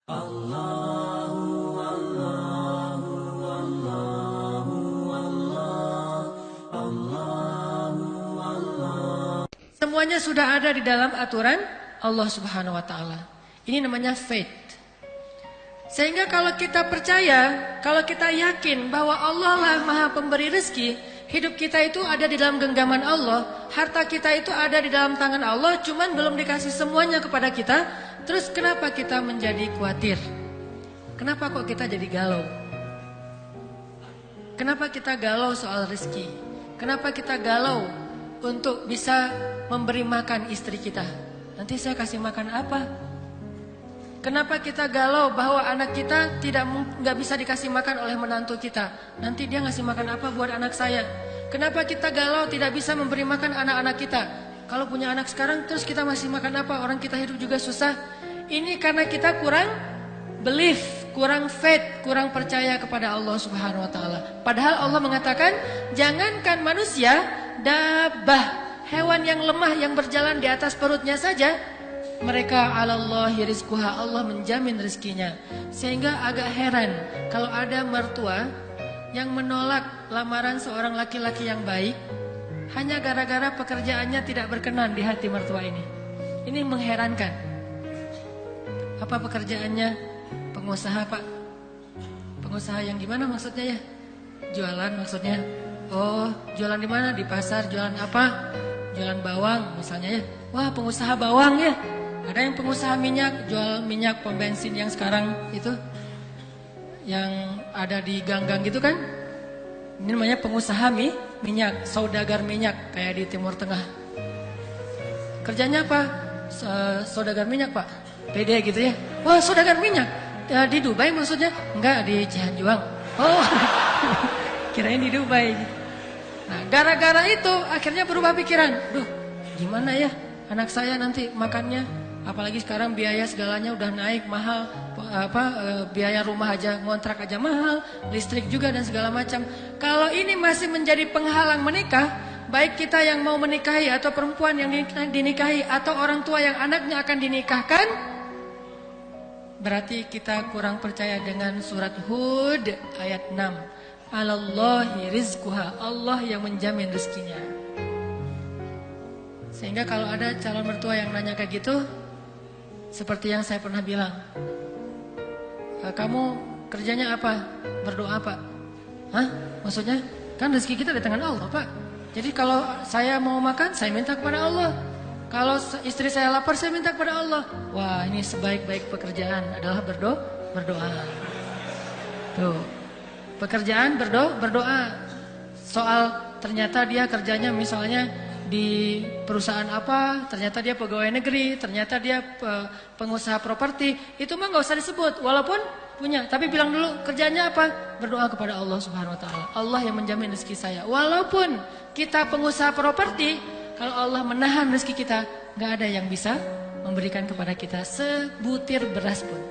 Semuanya sudah ada di dalam aturan Allah Subhanahu wa taala. Ini namanya faith. Sehingga kalau kita percaya, kalau kita yakin bahwa Allah lah Maha Pemberi rezeki, hidup kita itu ada di dalam genggaman Allah, harta kita itu ada di dalam tangan Allah, cuman belum dikasih semuanya kepada kita. Terus kenapa kita menjadi khawatir? Kenapa kok kita jadi galau? Kenapa kita galau soal rezeki? Kenapa kita galau untuk bisa memberi makan istri kita? Nanti saya kasih makan apa? Kenapa kita galau bahwa anak kita nggak bisa dikasih makan oleh menantu kita? Nanti dia ngasih makan apa buat anak saya? Kenapa kita galau tidak bisa memberi makan anak-anak kita? Kalau punya anak sekarang terus kita masih makan apa? Orang kita hidup juga susah. Ini karena kita kurang belief, kurang faith, kurang percaya kepada Allah Subhanahu wa taala. Padahal Allah mengatakan, jangankan manusia, dabah, hewan yang lemah yang berjalan di atas perutnya saja, mereka 'alallahi rizquha, Allah menjamin rezekinya. Sehingga agak heran kalau ada mertua yang menolak lamaran seorang laki-laki yang baik hanya gara-gara pekerjaannya tidak berkenan di hati mertua ini. Ini mengherankan. Apa pekerjaannya? Pengusaha, Pak. Pengusaha yang gimana maksudnya ya? Jualan maksudnya. Oh, jualan di mana? Di pasar. Jualan apa? Jualan bawang misalnya ya. Wah, pengusaha bawang ya. Ada yang pengusaha minyak, jual minyak pom bensin yang sekarang itu, yang ada di gang-gang gitu kan. Ini namanya pengusaha minyak, saudagar minyak kayak di Timur Tengah. Kerjanya apa? Saudagar minyak, Pak. Pede gitu ya. Wah, saudagar minyak. Di Dubai maksudnya? Enggak, di Cianjuang. Oh, kirain di Dubai. Nah, gara-gara itu akhirnya berubah pikiran. Duh, gimana ya anak saya nanti makannya? Apalagi sekarang biaya segalanya udah naik mahal, biaya rumah aja, ngontrak aja mahal, listrik juga dan segala macam. Kalau ini masih menjadi penghalang menikah, baik kita yang mau menikahi atau perempuan yang dinikahi atau orang tua yang anaknya akan dinikahkan, berarti kita kurang percaya dengan surat Hud ayat 6. 'Alallahi rizquha, Allah yang menjamin rezekinya. Sehingga kalau ada calon mertua yang nanya kayak gitu, seperti yang saya pernah bilang, kamu kerjanya apa? Berdoa, Pak. Hah? Maksudnya? Kan rezeki kita di tangan Allah, Pak. Jadi kalau saya mau makan, saya minta kepada Allah. Kalau istri saya lapar, saya minta kepada Allah. Wah, ini sebaik-baik pekerjaan adalah berdoa. Tuh. Pekerjaan berdoa. Soal ternyata dia kerjanya misalnya di perusahaan apa, ternyata dia pegawai negeri, ternyata dia pengusaha properti, itu mah nggak usah disebut walaupun punya, tapi bilang dulu kerjanya apa? Berdoa kepada Allah Subhanahu wa taala. Allah yang menjamin rezeki saya. Walaupun kita pengusaha properti, kalau Allah menahan rezeki kita, nggak ada yang bisa memberikan kepada kita sebutir beras pun.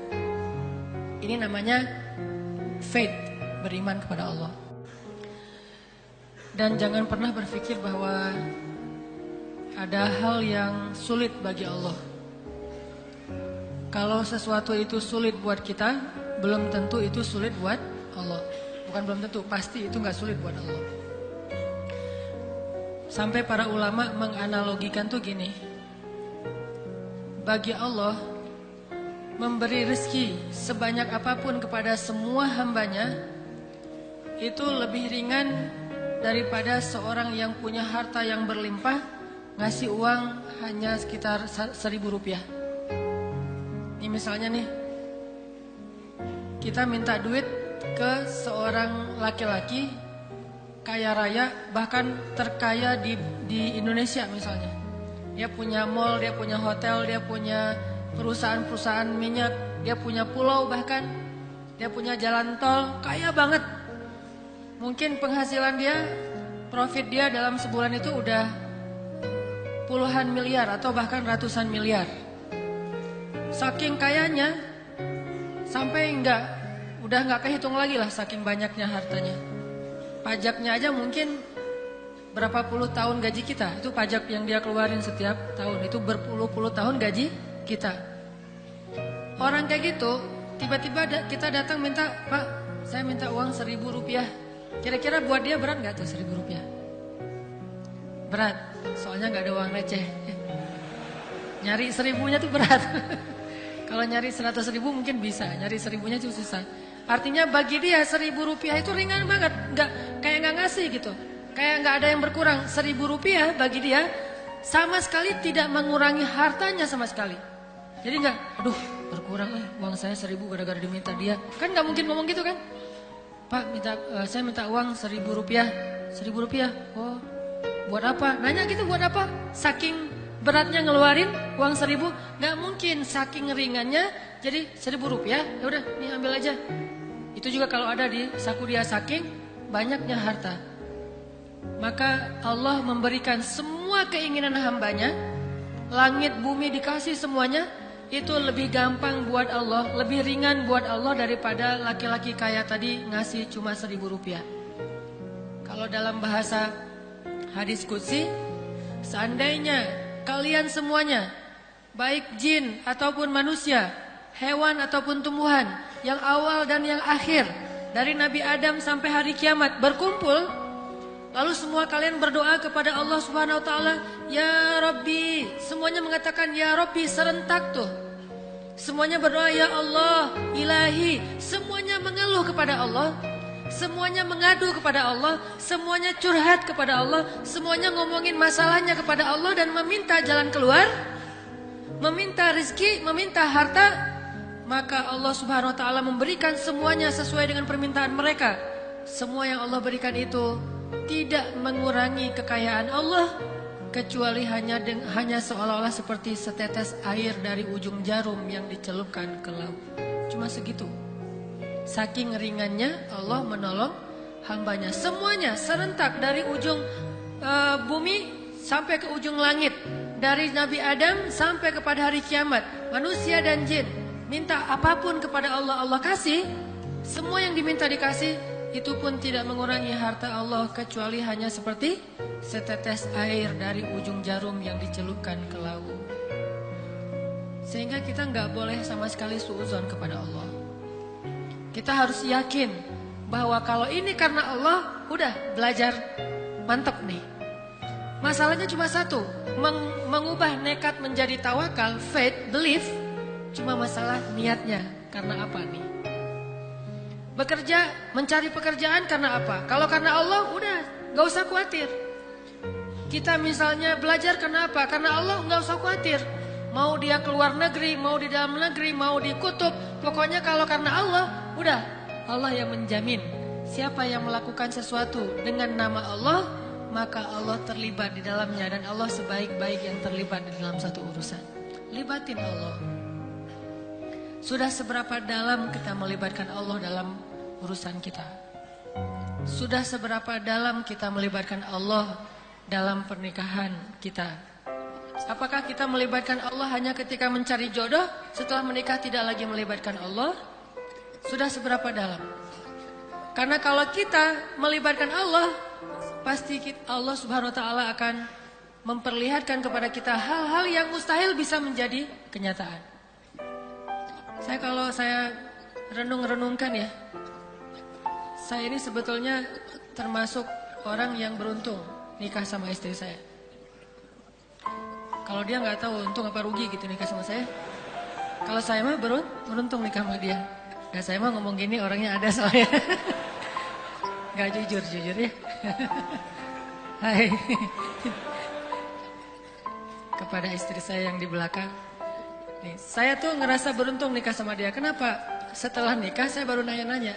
Ini namanya faith, beriman kepada Allah. Dan jangan pernah berpikir bahwa ada hal yang sulit bagi Allah. Kalau sesuatu itu sulit buat kita, belum tentu itu sulit buat Allah. Bukan belum tentu, pasti itu nggak sulit buat Allah. Sampai para ulama menganalogikan tuh gini. Bagi Allah, memberi rezeki sebanyak apapun kepada semua hambanya, itu lebih ringan daripada seorang yang punya harta yang berlimpah ngasih uang hanya sekitar 1.000 rupiah. Ini misalnya nih, kita minta duit ke seorang laki-laki kaya raya, bahkan terkaya di Indonesia misalnya. Dia punya mall, dia punya hotel, dia punya perusahaan-perusahaan minyak, dia punya pulau bahkan, dia punya jalan tol, kaya banget. Mungkin penghasilan dia, profit dia dalam sebulan itu udah puluhan miliar atau bahkan ratusan miliar. Saking kayanya sampai udah nggak kehitung lagi lah saking banyaknya hartanya. Pajaknya aja mungkin berapa puluh tahun gaji kita. Itu pajak yang dia keluarin setiap tahun, itu berpuluh-puluh tahun gaji kita. Orang kayak gitu Tiba-tiba kita datang minta, Pak, saya minta uang 1.000 rupiah. Kira-kira buat dia berat gak tuh 1.000 rupiah? Berat, soalnya gak ada uang receh. Nyari 1.000-nya tuh berat. Kalau nyari 100.000 mungkin bisa, nyari 1.000-nya tuh susah. Artinya bagi dia 1.000 rupiah itu ringan banget, kayak gak ngasih gitu. Kayak gak ada yang berkurang. 1.000 rupiah bagi dia sama sekali tidak mengurangi hartanya sama sekali. Jadi gak, aduh berkurang uang saya 1.000 gara-gara diminta dia. Kan gak mungkin ngomong gitu kan. Pak, saya minta uang 1.000 rupiah. 1.000 rupiah, oh buat apa? Nanya gitu buat apa? Saking beratnya ngeluarin uang 1.000, gak mungkin. Saking ringannya, jadi 1.000 rupiah, ya udah nih ambil aja. Itu juga kalau ada di saku dia, saking banyaknya harta. Maka Allah memberikan semua keinginan hambanya. Langit bumi dikasih semuanya. Itu lebih gampang buat Allah, lebih ringan buat Allah daripada laki-laki kaya tadi ngasih cuma 1.000 rupiah. Kalau dalam bahasa hadis qudsi, seandainya kalian semuanya, baik jin ataupun manusia, hewan ataupun tumbuhan, yang awal dan yang akhir, dari Nabi Adam sampai hari kiamat berkumpul, lalu semua kalian berdoa kepada Allah Subhanahu wa taala, ya Rabbi, semuanya mengatakan ya Rabbi serentak tuh. Semuanya berdoa ya Allah, Ilahi, semuanya mengeluh kepada Allah, semuanya mengadu kepada Allah, semuanya curhat kepada Allah, semuanya ngomongin masalahnya kepada Allah dan meminta jalan keluar, meminta rezeki, meminta harta, maka Allah Subhanahu wa taala memberikan semuanya sesuai dengan permintaan mereka. Semua yang Allah berikan itu tidak mengurangi kekayaan Allah, kecuali hanya seolah-olah seperti setetes air dari ujung jarum yang dicelupkan ke laut. Cuma segitu. Saking ringannya Allah menolong hambanya. Semuanya serentak dari ujung bumi sampai ke ujung langit. Dari Nabi Adam sampai kepada hari kiamat. Manusia dan jin minta apapun kepada Allah, Allah kasih. Semua yang diminta dikasih. Itu pun tidak mengurangi harta Allah, kecuali hanya seperti setetes air dari ujung jarum yang dicelupkan ke laut. Sehingga kita nggak boleh sama sekali suudzon kepada Allah. Kita harus yakin bahwa kalau ini karena Allah, udah belajar mantep nih. Masalahnya cuma satu, mengubah nekat menjadi tawakal, faith, belief. Cuma masalah niatnya, karena apa nih? Bekerja, mencari pekerjaan karena apa? Kalau karena Allah, udah gak usah khawatir. Kita misalnya belajar karena apa? Karena Allah, gak usah khawatir. Mau dia keluar negeri, mau di dalam negeri, mau di kutub, pokoknya kalau karena Allah, udah Allah yang menjamin. Siapa yang melakukan sesuatu dengan nama Allah, maka Allah terlibat di dalamnya. Dan Allah sebaik-baik yang terlibat di dalam satu urusan. Libatin Allah. Sudah seberapa dalam kita melibatkan Allah dalam urusan kita? Sudah seberapa dalam kita melibatkan Allah dalam pernikahan kita? Apakah kita melibatkan Allah hanya ketika mencari jodoh, setelah menikah tidak lagi melibatkan Allah? Sudah seberapa dalam? Karena kalau kita melibatkan Allah, pasti Allah Subhanahu wa taala akan memperlihatkan kepada kita hal-hal yang mustahil bisa menjadi kenyataan. Kalau saya renung-renungkan ya, saya ini sebetulnya termasuk orang yang beruntung nikah sama istri saya. Kalau dia nggak tahu untung apa rugi gitu nikah sama saya. Kalau saya mah beruntung nikah sama dia. Dan saya mah ngomong gini orangnya ada soalnya. Gak jujur ya. Hai. Kepada istri saya yang di belakang. Nih, saya tuh ngerasa beruntung nikah sama dia. Kenapa? Setelah nikah saya baru nanya-nanya.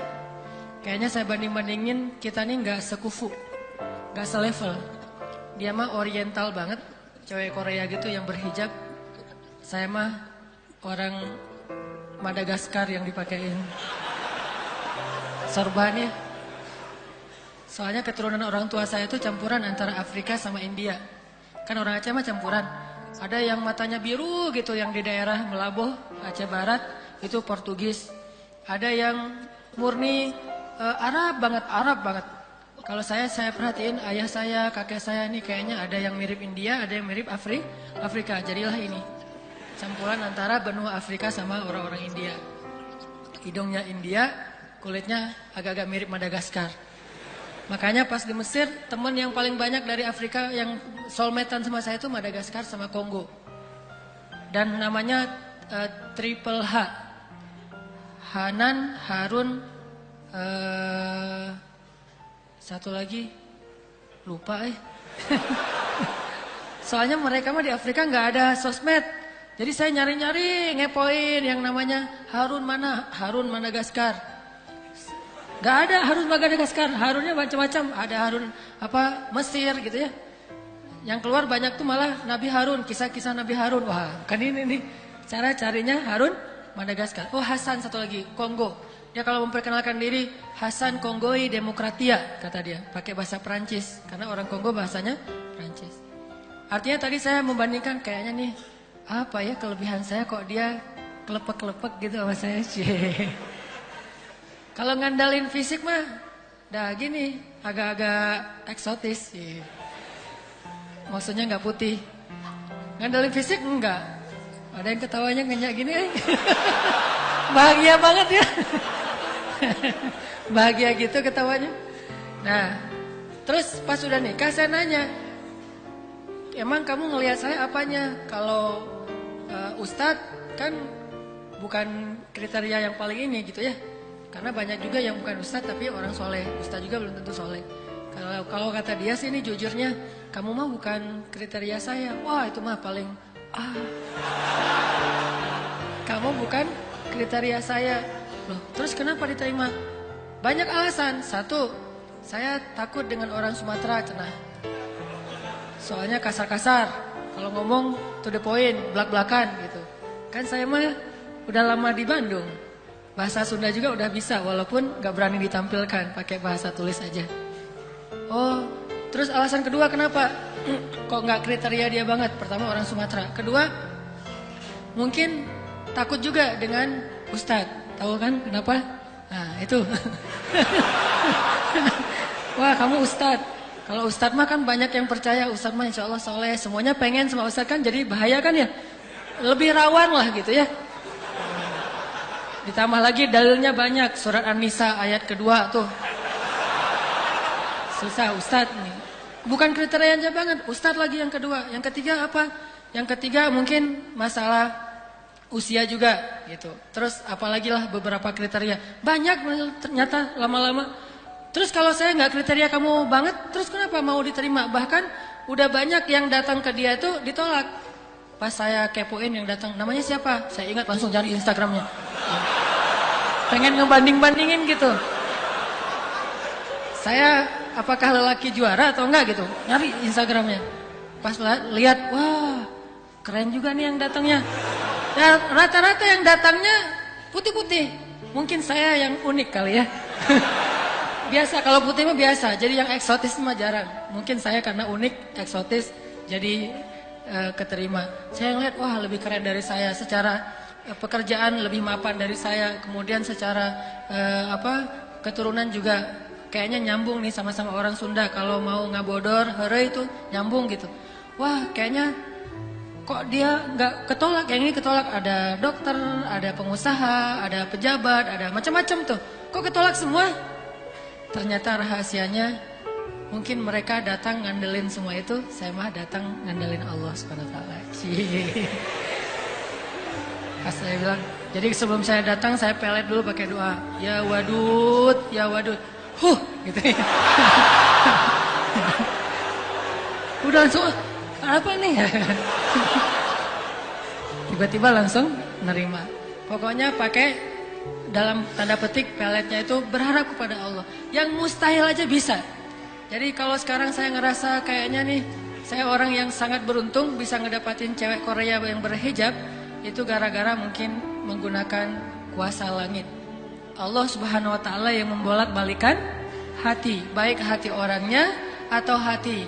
Kayaknya saya banding-bandingin kita nih gak sekufu, gak selevel. Dia mah oriental banget, cewek Korea gitu yang berhijab. Saya mah orang Madagaskar yang dipakein sorbannya. Soalnya keturunan orang tua saya itu campuran antara Afrika sama India. Kan orang Aceh mah campuran. Ada yang matanya biru gitu yang di daerah Melaboh, Aceh Barat, itu Portugis. Ada yang murni Arab banget. Kalau saya perhatiin ayah saya, kakek saya ini kayaknya ada yang mirip India, ada yang mirip Afrika. Jadilah ini campuran antara benua Afrika sama orang-orang India. hidungnya India, kulitnya agak-agak mirip Madagaskar. Makanya pas di Mesir, teman yang paling banyak dari Afrika yang soulmate-an sama saya itu Madagaskar sama Kongo. Dan namanya Triple H. Hanan, Harun, satu lagi lupa Soalnya mereka mah di Afrika nggak ada sosmed. Jadi saya nyari-nyari ngepoin yang namanya Harun mana? Harun Madagaskar. Nggak ada Harun Madagaskar. Harunnya macam-macam. Ada Harun Mesir gitu ya. Yang keluar banyak tuh malah Nabi Harun, kisah-kisah Nabi Harun. Wah, kan ini nih cara carinya Harun Madagaskar. Oh, Hasan satu lagi, Kongo. Dia kalau memperkenalkan diri, Hasan Kongoi Demokratia, kata dia. Pakai bahasa Perancis, karena orang Kongo bahasanya Perancis. Artinya tadi saya membandingkan kayaknya nih, apa ya kelebihan saya kok dia kelepek-kelepek gitu sama saya. Kalau ngandalin fisik mah, dah gini, agak-agak eksotis. Maksudnya nggak putih. Ngandalin fisik enggak. Ada yang ketawanya ngenyak gini. Bahagia banget ya. Bahagia gitu ketawanya. Nah, terus pas sudah nikah saya nanya, emang kamu ngelihat saya apanya? Kalau Ustadz kan bukan kriteria yang paling ini gitu ya. Karena banyak juga yang bukan Ustadz tapi orang soleh. Ustadz juga belum tentu soleh. Kalau kata dia sih ini jujurnya, kamu mah bukan kriteria saya. Wah itu mah paling kamu bukan kriteria saya. Loh, terus kenapa diterima? Banyak alasan. Satu, saya takut dengan orang Sumatera, cenah. Soalnya kasar-kasar. Kalau ngomong to the point, belak-belakan gitu. Kan saya mah udah lama di Bandung. Bahasa Sunda juga udah bisa, walaupun gak berani ditampilkan, pakai bahasa tulis aja. Oh, terus alasan kedua kenapa? Kok gak kriteria dia banget? Pertama orang Sumatera. Kedua, mungkin takut juga dengan Ustadz. Tahu kan kenapa? Nah itu. Wah kamu Ustadz. Kalau Ustadz mah kan banyak yang percaya. Ustadz mah insya Allah soleh. Semuanya pengen sama Ustadz kan, jadi bahaya kan ya. Lebih rawan lah gitu ya. Ditambah lagi dalilnya banyak. Surat An-Nisa ayat kedua tuh. Susah Ustadz nih. Bukan kriterianya banget. Ustadz lagi yang kedua. Yang ketiga apa? Yang ketiga mungkin masalah usia juga gitu. Terus apalagi lah beberapa kriteria. Banyak ternyata lama-lama. Terus kalau saya nggak kriteria kamu banget, terus kenapa mau diterima? Bahkan udah banyak yang datang ke dia itu ditolak. Pas saya kepoin yang datang, namanya siapa? Saya ingat langsung cari Instagramnya. Pengen ngebanding-bandingin gitu. Saya apakah lelaki juara atau enggak gitu. Nyari Instagramnya. Pas lihat, wah keren juga nih yang datangnya. Ya, rata-rata yang datangnya putih-putih. Mungkin saya yang unik kali ya. Biasa, kalau putih mah biasa. Jadi yang eksotis mah jarang. Mungkin saya karena unik, eksotis, jadi keterima. Saya ngeliat, wah lebih keren dari saya. Secara pekerjaan lebih mapan dari saya. Kemudian secara keturunan juga kayaknya nyambung nih sama-sama orang Sunda. Kalau mau ngabodor, hore itu nyambung gitu. Wah kayaknya kok dia nggak ketolak, yang ini ketolak. Ada dokter, ada pengusaha, ada pejabat, ada macam-macam tuh. Kok ketolak semua? Ternyata rahasianya mungkin mereka datang ngandelin semua itu, saya mah datang ngandelin Allah SWT. Pas saya bilang, jadi sebelum saya datang saya pelet dulu pakai doa, ya wadud, ya wadud, gitu ya. Udah langsung, apa nih? Tiba-tiba langsung nerima. Pokoknya pakai dalam tanda petik peletnya itu berharap kepada Allah. Yang mustahil aja bisa. Jadi kalau sekarang saya ngerasa kayaknya nih, saya orang yang sangat beruntung bisa ngedapatin cewek Korea yang berhijab, itu gara-gara mungkin menggunakan kuasa langit. Allah Subhanahu wa taala yang membolak-balikan hati, baik hati orangnya atau hati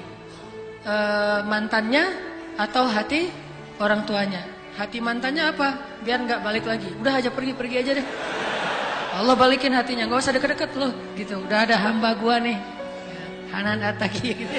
mantannya atau hati orang tuanya. Hati mantannya apa? Biar nggak balik lagi. Udah aja pergi aja deh. Allah balikin hatinya, nggak usah deket-deket loh, gitu. Udah ada hamba gua nih, Hanan Ataki gitu.